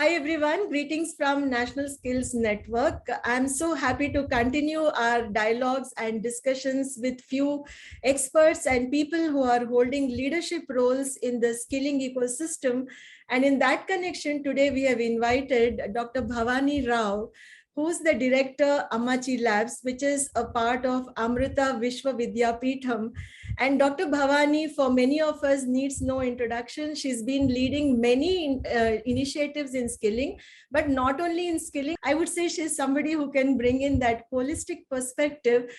Hi everyone, greetings from National Skills Network. I'm so happy to continue our dialogues and discussions with few experts and people who are holding leadership roles in the skilling ecosystem. And in that connection, today we have invited Dr. Bhavani Rao, who's the director AMMACHI Labs, which is a part of Amrita Vishwa Vidyapeetham. And Dr. Bhavani, for many of us, needs no introduction. She's been leading many initiatives in skilling, but not only in skilling. I would say she's somebody who can bring in that holistic perspective,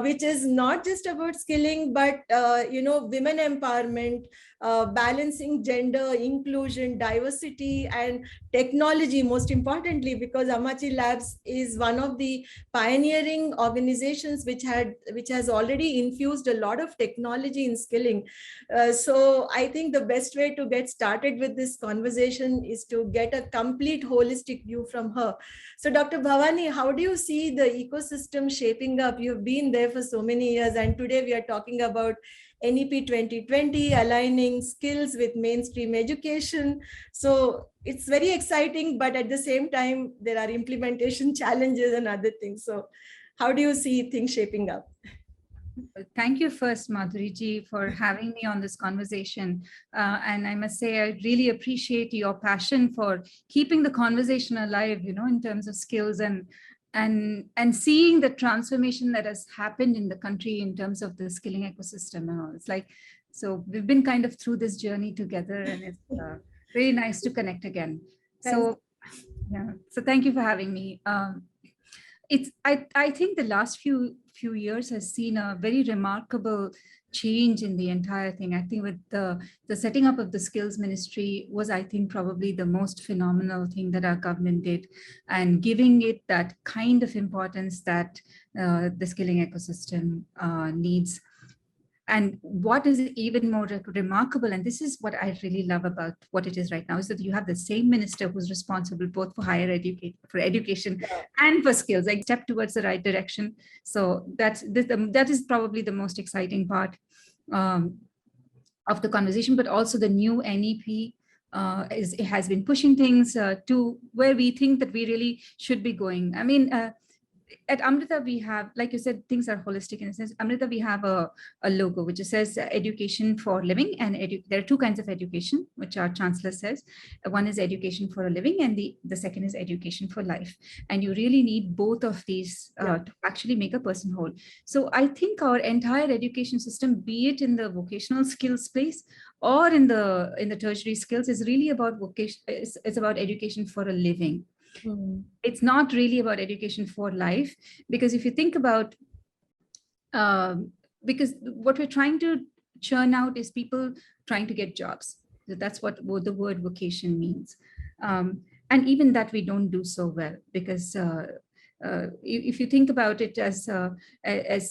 which is not just about skilling, but women empowerment, balancing gender, inclusion, diversity, and technology, most importantly, because AMMACHI Labs is one of the pioneering organizations which has already infused a lot of technology in skilling. So I think the best way to get started with this conversation is to get a complete holistic view from her. So Dr. Bhavani, how do you see the ecosystem shaping up? You've been there for so many years, and today we are talking about NEP 2020, aligning skills with mainstream education. So it's very exciting, but at the same time, there are implementation challenges and other things. So how do you see things shaping up? Thank you first, Madhuri ji, for having me on this conversation. And I must say, I really appreciate your passion for keeping the conversation alive, in terms of skills and seeing the transformation that has happened in the country in terms of the skilling ecosystem and all. It's like, so we've been kind of through this journey together, and it's really nice to connect again. So, yeah, so thank you for having me. I think the last few years has seen a very remarkable change in the entire thing. I think with the setting up of the skills ministry was, I think, probably the most phenomenal thing that our government did, and giving it that kind of importance that the skilling ecosystem needs. And what is even more remarkable, and this is what I really love about what it is right now, is that you have the same minister who's responsible both for higher education and for skills, like step towards the right direction. So that is probably the most exciting part of the conversation, but also the new NEP it has been pushing things to where we think that we really should be going. I mean, at Amrita, we have, like you said, things are holistic in a sense. Amrita, we have a logo which says education for living, and there are two kinds of education, which our chancellor says. One is education for a living, and the second is education for life. And you really need both of these to actually make a person whole. So I think our entire education system, be it in the vocational skills space or in the tertiary skills, is really about vocation. It's about education for a living. It's not really about education for life, because if you think about, because what we're trying to churn out is people trying to get jobs. So that's what the word vocation means. And even that we don't do so well, because if you think about it as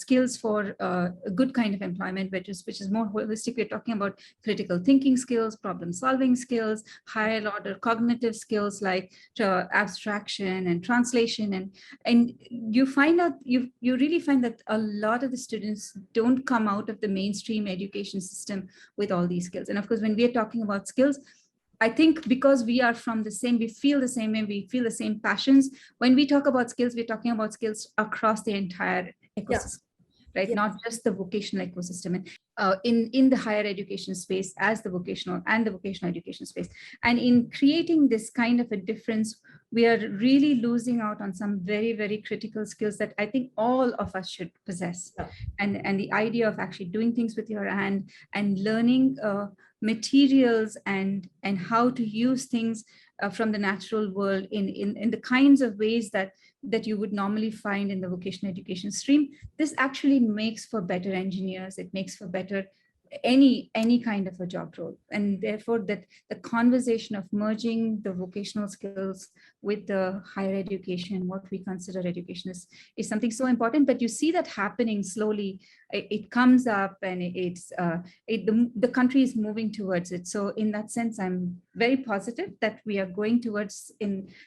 skills for a good kind of employment, which is more holistic, we're talking about critical thinking skills, problem solving skills, higher order cognitive skills like abstraction and translation, and you find out you really find that a lot of the students don't come out of the mainstream education system with all these skills. And of course, when we are talking about skills, I think because we are from the same, we feel the same way, we feel the same passions. When we talk about skills, we're talking about skills across the entire ecosystem, right? Not just the vocational ecosystem. And in the higher education space as the vocational education space. And in creating this kind of a difference, we are really losing out on some very, very critical skills that I think all of us should possess. And the idea of actually doing things with your hand and learning materials and how to use things from the natural world in the kinds of ways that you would normally find in the vocational education stream. This actually makes for better engineers. It makes for better any kind of a job role. And therefore that the conversation of merging the vocational skills with the higher education, what we consider education, is something so important. But you see that happening slowly. It comes up, and the country is moving towards it. So in that sense, I'm very positive that we are going towards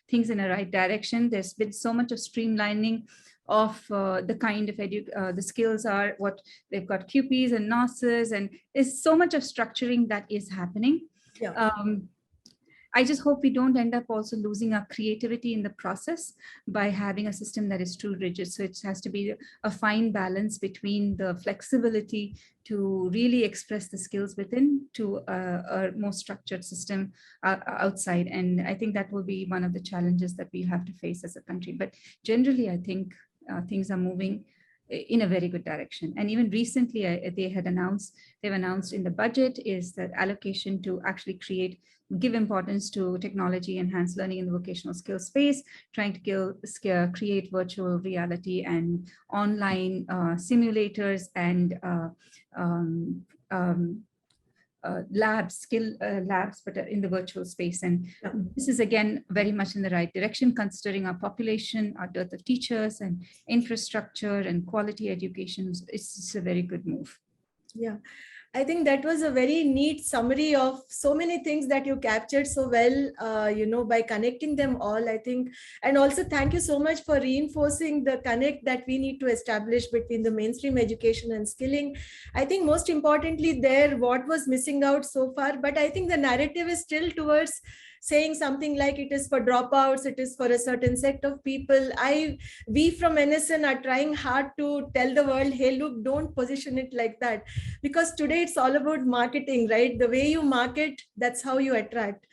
things in the right direction. There's been so much of streamlining of the kind of the skills are what they've got, QPs and NOSs, and there's so much of structuring that is happening. I just hope we don't end up also losing our creativity in the process by having a system that is too rigid. So it has to be a fine balance between the flexibility to really express the skills within to a more structured system outside. And I think that will be one of the challenges that we have to face as a country. But generally, I think things are moving in a very good direction. And even recently, they've announced in the budget is that allocation to actually give importance to technology enhanced learning in the vocational skills space, trying to create virtual reality and online simulators and skill labs, but in the virtual space. And this is again very much in the right direction, considering our population, our dearth of teachers and infrastructure and quality education. It's a very good move. Yeah. I think that was a very neat summary of so many things that you captured so well, by connecting them all, I think. And also thank you so much for reinforcing the connect that we need to establish between the mainstream education and skilling. I think most importantly there, what was missing out so far, but I think the narrative is still towards saying something like it is for dropouts, it is for a certain set of people. We from NSN are trying hard to tell the world, hey, look, don't position it like that. Because today it's all about marketing, right? The way you market, that's how you attract.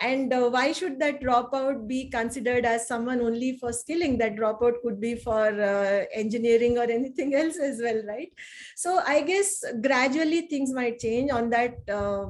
And why should that dropout be considered as someone only for skilling? That dropout could be for engineering or anything else as well, right? So I guess gradually things might change. On that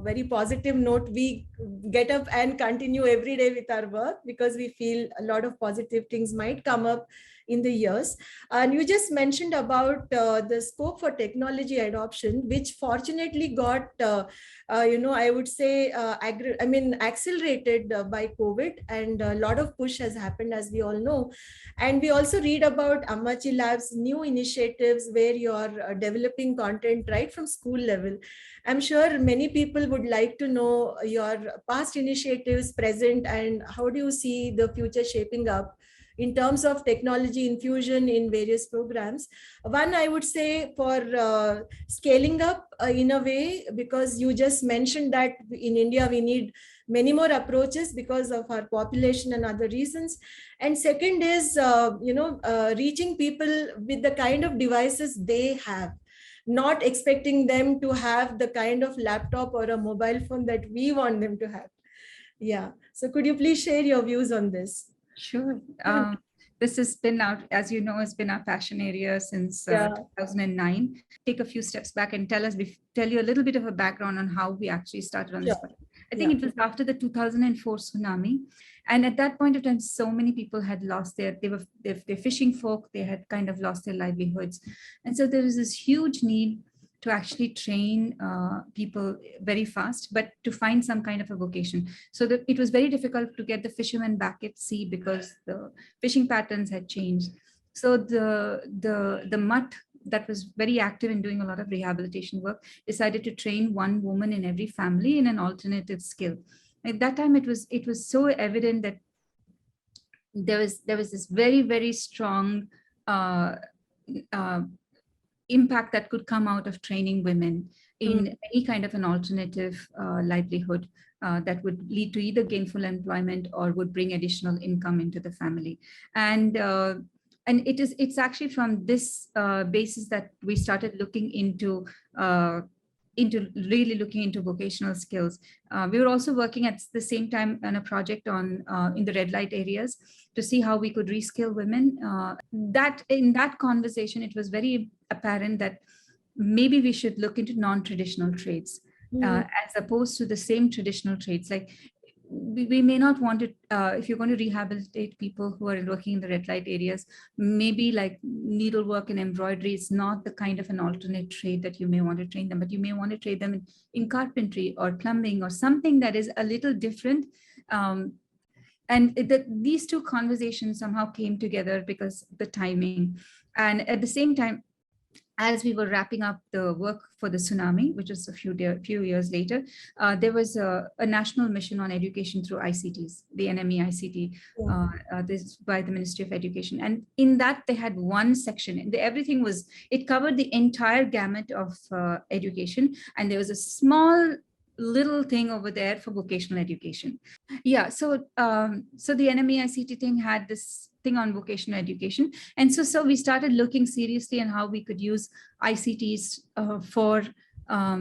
very positive note, we get up and continue every day with our work because we feel a lot of positive things might come up in the years. And you just mentioned about the scope for technology adoption, which fortunately got, I would say, accelerated by COVID, and a lot of push has happened, as we all know. And we also read about AMMACHI Labs new initiatives where you're developing content right from school level. I'm sure many people would like to know your past initiatives, present, and how do you see the future shaping up in terms of technology infusion in various programs. One, I would say for scaling up in a way, because you just mentioned that in India, we need many more approaches because of our population and other reasons. And second is, reaching people with the kind of devices they have, not expecting them to have the kind of laptop or a mobile phone that we want them to have. Yeah. So could you please share your views on this? Sure. This has been as you know, it's been our passion area since 2009. Take a few steps back and tell you a little bit of a background on how we actually started on this project. I think it was after the 2004 tsunami. And at that point of time, so many people had lost they're fishing folk, they had kind of lost their livelihoods. And so there was this huge need to actually train people very fast, but to find some kind of a vocation. So that it was very difficult to get the fishermen back at sea because the fishing patterns had changed. So the mutt that was very active in doing a lot of rehabilitation work decided to train one woman in every family in an alternative skill. At that time, it was so evident that there was this very, very strong impact that could come out of training women in any kind of an alternative livelihood that would lead to either gainful employment or would bring additional income into the family. And it's actually from this basis that we started looking into really looking into vocational skills. We were also working at the same time on a project on in the red light areas to see how we could reskill women. That in that conversation, it was very apparent that maybe we should look into non-traditional trades as opposed to the same traditional trades. Like we may not want to, if you're going to rehabilitate people who are working in the red light areas, maybe like needlework and embroidery is not the kind of an alternate trade that you may want to train them, but you may want to train them in carpentry or plumbing or something that is a little different. These two conversations somehow came together because the timing. And at the same time, as we were wrapping up the work for the tsunami, which was a few years later, there was a national mission on education through ICTs, the NME ICT, this by the Ministry of Education. And in that, they had one section, and it covered the entire gamut of education. And there was a small little thing over there for vocational education. Yeah, so the NMEICT thing had this thing on vocational education, and so we started looking seriously on how we could use ICTs for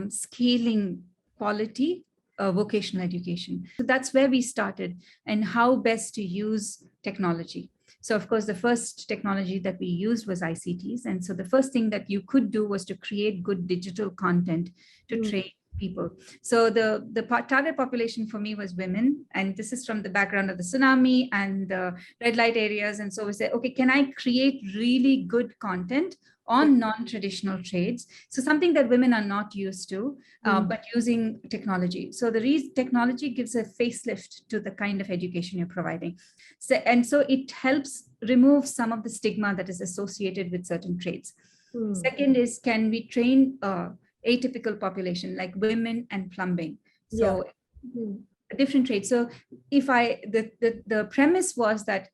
scaling quality vocational education. So that's where we started, and how best to use technology. So of course, the first technology that we used was ICTs. And so the first thing that you could do was to create good digital content to train people. So the target population for me was women. And this is from the background of the tsunami and the red light areas. And so we said, okay, can I create really good content on non-traditional trades? So something that women are not used to, but using technology. So the technology gives a facelift to the kind of education you're providing. So it helps remove some of the stigma that is associated with certain trades. Second is, can we train atypical population like women and plumbing? So different trades. So if the premise was that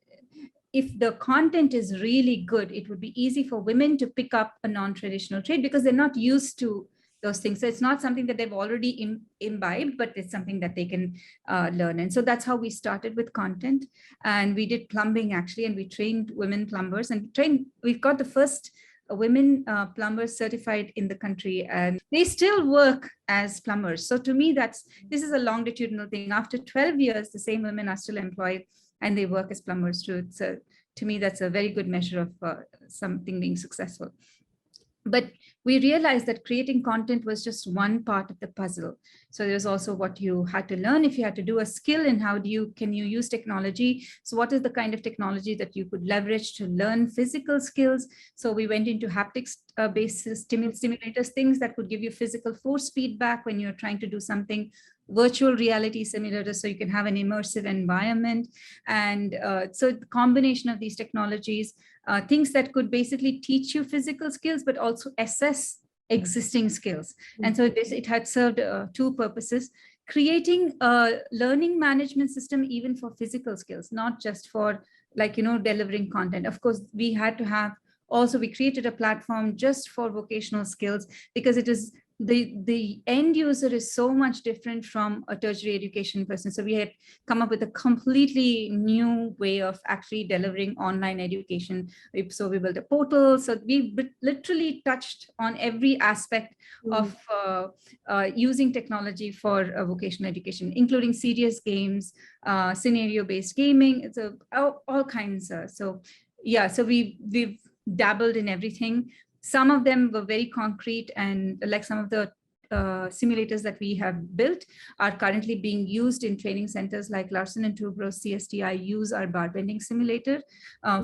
if the content is really good, it would be easy for women to pick up a non-traditional trade because they're not used to those things. So it's not something that they've already imbibed, but it's something that they can learn. And so that's how we started with content. And we did plumbing actually, and we trained women plumbers, and we've got the first women plumbers certified in the country, and they still work as plumbers. So to me, this is a longitudinal thing. After 12 years, the same women are still employed and they work as plumbers too. To me, that's a very good measure of something being successful. But we realized that creating content was just one part of the puzzle. So there's also what you had to learn if you had to do a skill, and can you use technology? So what is the kind of technology that you could leverage to learn physical skills? So we went into haptics-based stimulators, things that could give you physical force feedback when you're trying to do something. Virtual reality simulators, so you can have an immersive environment. And so the combination of these technologies, things that could basically teach you physical skills, but also assess existing skills. And so it had served two purposes: creating a learning management system even for physical skills, not just for delivering content. Of course, we had to have we created a platform just for vocational skills, because it is the end user is so much different from a tertiary education person. So we had come up with a completely new way of actually delivering online education. So we built a portal. So we literally touched on every aspect of using technology for vocational education, including serious games, scenario-based gaming. It's all kinds. So we've dabbled in everything. Some of them were very concrete, and like some of the simulators that we have built are currently being used in training centers like Larsen and Toubro. CSTI use our bar bending simulator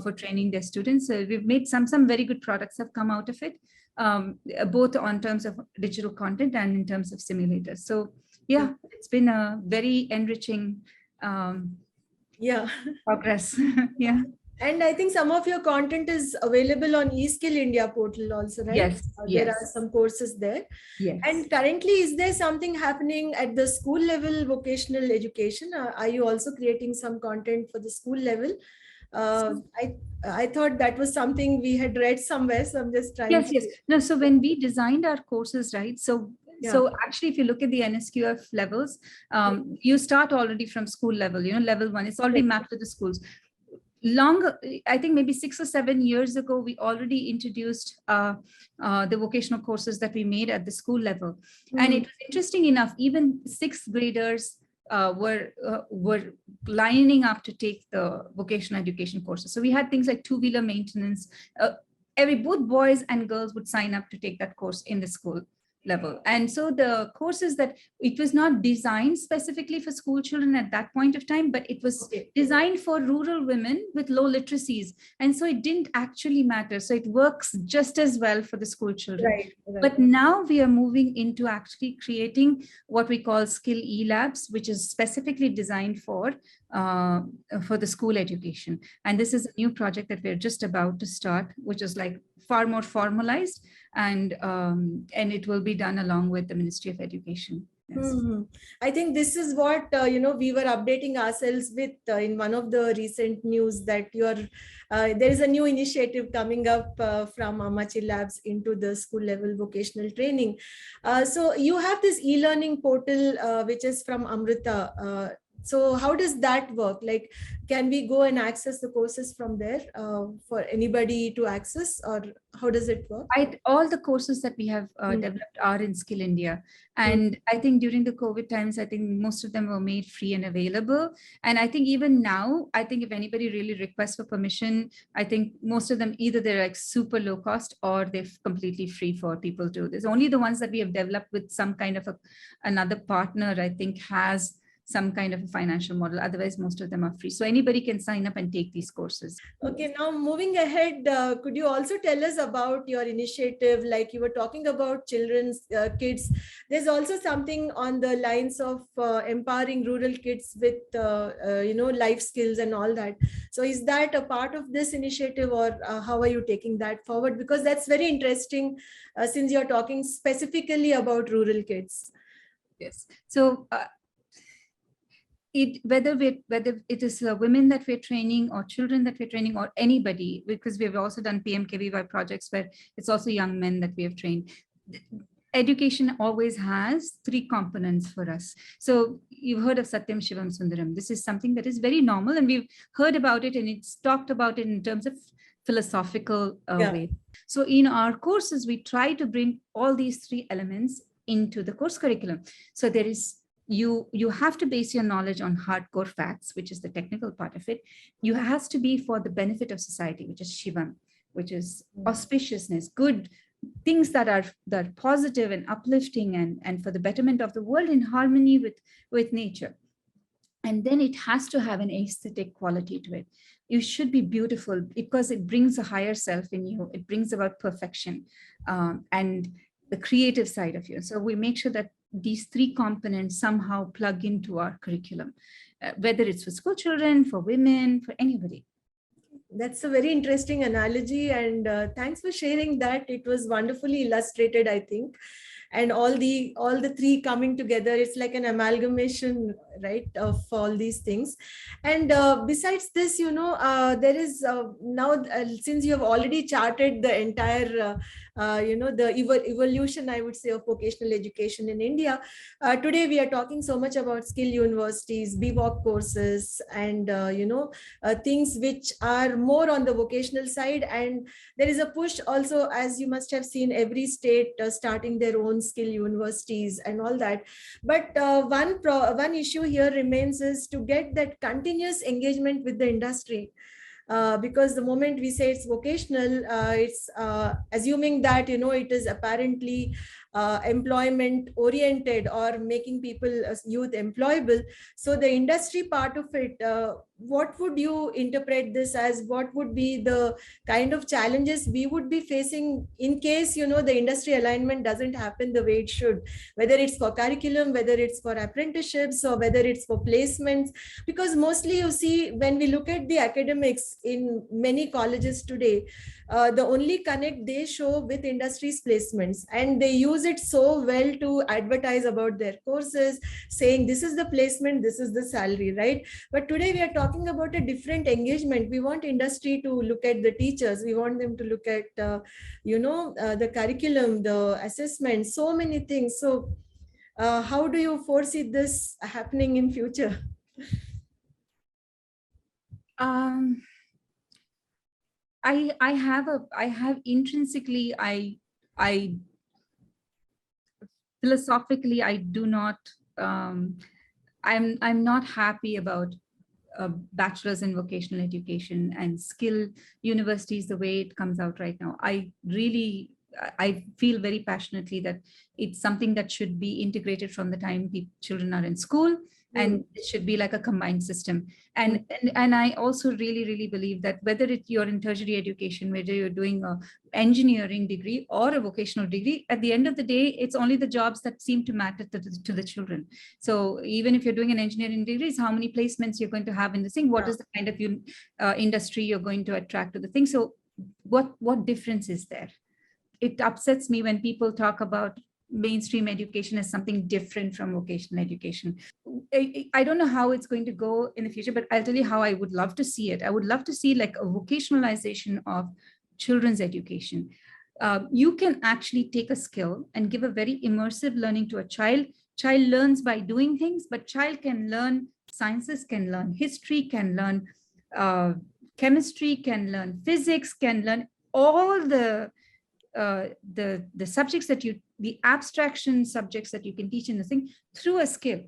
for training their students. So we've made some very good products have come out of it, both on terms of digital content and in terms of simulators. So yeah, it's been a very enriching progress. Yeah. And I think some of your content is available on eSkill India portal also, right? Yes. There are some courses there. Yes. And currently, is there something happening at the school level vocational education? Are you also creating some content for the school level? I thought that was something we had read somewhere, so I'm just trying to... Yes. No, so when we designed our courses, right? So actually, if you look at the NSQF levels, you start already from school level, level 1, it's already mapped to the schools. I think maybe 6 or 7 years ago, we already introduced the vocational courses that we made at the school level. And it was interesting enough, even 6th graders were lining up to take the vocational education courses. So we had things like two-wheeler maintenance. Both boys and girls would sign up to take that course in the school level. And so the courses that it was not designed specifically for school children at that point of time, but it was designed for rural women with low literacies. And so it didn't actually matter. So it works just as well for the school children. Right. But now we are moving into actually creating what we call skill e-labs, which is specifically designed for the school education. And this is a new project that we're just about to start, which is like far more formalized, and it will be done along with the Ministry of Education. Yes. I think this is what we were updating ourselves with in one of the recent news that there is a new initiative coming up from AMMACHI Labs into the school level vocational training. So you have this e-learning portal which is from Amrita. So how does that work? Like, can we go and access the courses from there for anybody to access, or how does it work? All the courses that we have developed are in Skill India. And I think during the COVID times, I think most of them were made free and available. And I think even now, I think if anybody really requests for permission, I think most of them, either they're like super low cost or they're completely free for people to. There's only the ones that we have developed with some kind of another partner, I think, has some kind of a financial model. Otherwise, most of them are free. So anybody can sign up and take these courses. Okay, now moving ahead, could you also tell us about your initiative? Like you were talking about children's kids. There's also something on the lines of empowering rural kids with, life skills and all that. So is that a part of this initiative, or how are you taking that forward? Because that's very interesting since you're talking specifically about rural kids. Yes. So whether it is women that we're training or children that we're training or anybody, because we've also done PMKVY projects where it's also young men that we have trained. Education always has three components for us. So you've heard of Satyam Shivam Sundaram. This is something that is very normal, and we've heard about it and it's talked about it in terms of philosophical way. So in our courses, we try to bring all these three elements into the course curriculum. So there is you have to base your knowledge on hardcore facts, which is the technical part of it. You has to be for the benefit of society, which is Shivam, which is auspiciousness, good things that are positive and uplifting and for the betterment of the world in harmony with nature. And then it has to have an aesthetic quality to it. You should be beautiful because it brings a higher self in you. It brings about perfection and the creative side of you. So we make sure that these three components somehow plug into our curriculum, whether it's for school children, for women, for anybody. That's a very interesting analogy, and thanks for sharing that. It was wonderfully illustrated, I think. And all the three coming together, it's like an amalgamation, right, of all these things. And besides this, there is now, since you have already charted the entire the evolution, I would say, of vocational education in India. Today we are talking so much about skill universities, BVOC courses, and things which are more on the vocational side. And there is a push also, as you must have seen, every state starting their own skill universities and all that. But one issue here remains is to get that continuous engagement with the industry. Because the moment we say it's vocational, it's assuming that it is apparently employment oriented or making people youth employable. So the industry part of it, what would you interpret this as? What would be the kind of challenges we would be facing in case the industry alignment doesn't happen the way it should, whether it's for curriculum, whether it's for apprenticeships, or whether it's for placements? Because mostly you see, when we look at the academics in many colleges today, the only connect they show with industry's placements, and they use it so well to advertise about their courses, saying this is the placement, this is the salary, right? But today we are talking about a different engagement. We want industry to look at the teachers, we want them to look at the curriculum, the assessment, so many things. So how do you foresee this happening in future? I have intrinsically, I philosophically, I do not, I'm not happy about bachelor's in vocational education and skill universities the way it comes out right now. I feel very passionately that it's something that should be integrated from the time children are in school, and it should be like a combined system. And I also really believe that whether you're in tertiary education, whether you're doing a engineering degree or a vocational degree, at the end of the day, it's only the jobs that seem to matter to the children. So even if you're doing an engineering degree, it's how many placements you're going to have in the thing, what is the kind of industry you're going to attract to the thing. So what difference is there? It upsets me when people talk about mainstream education as something different from vocational education. I don't know how it's going to go in the future, but I'll tell you how I would love to see it. I would love to see like a vocationalization of children's education. You can actually take a skill and give a very immersive learning to a child. Child learns by doing things, but child can learn sciences, can learn history, can learn chemistry, can learn physics, can learn all the subjects that the abstraction subjects that you can teach in this thing through a skill.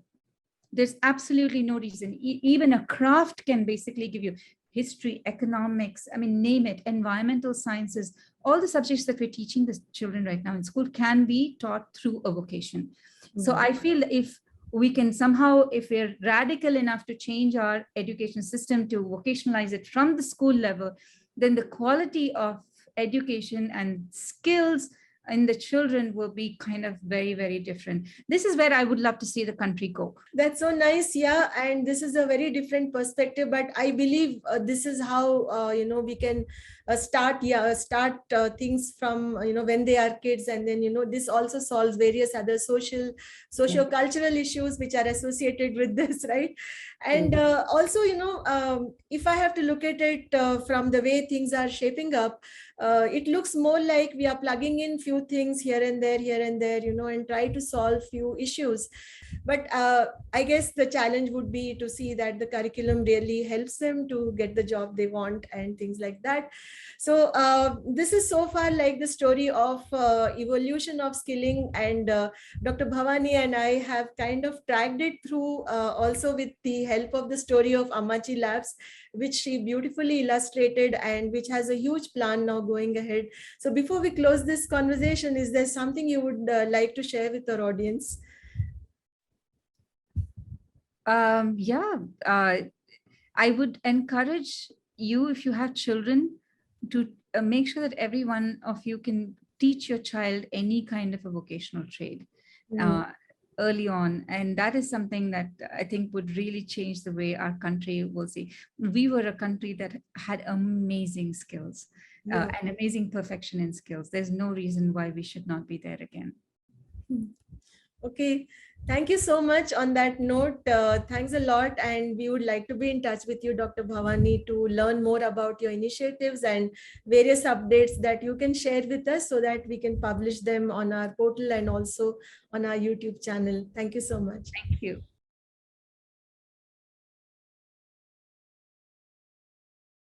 There's absolutely no reason. Even a craft can basically give you history, economics, I mean, name it, environmental sciences, all the subjects that we're teaching the children right now in school can be taught through a vocation. So I feel if we can somehow, if we're radical enough to change our education system to vocationalize it from the school level, then the quality of education and skills in the children will be kind of very, very different. This is where I would love to see the country go. That's so nice. Yeah. And this is a very different perspective, but I believe this is how, we can start things from, when they are kids. And then, this also solves various other socio-cultural issues which are associated with this, right? And also, if I have to look at it from the way things are shaping up, it looks more like we are plugging in few things here and there, and try to solve few issues. But I guess the challenge would be to see that the curriculum really helps them to get the job they want and things like that. So this is so far like the story of evolution of skilling, and Dr. Bhavani and I have kind of tracked it through also with the help of the story of AMMACHI Labs, which she beautifully illustrated and which has a huge plan now going ahead. So before we close this conversation, is there something you would like to share with our audience? I would encourage you, if you have children, to make sure that every one of you can teach your child any kind of a vocational trade early on. And that is something that I think would really change the way our country will see. We were a country that had amazing skills and amazing perfection in skills. There's no reason why we should not be there again. Okay. Thank you so much on that note. Thanks a lot. And we would like to be in touch with you, Dr. Bhavani, to learn more about your initiatives and various updates that you can share with us so that we can publish them on our portal and also on our YouTube channel. Thank you so much. Thank you.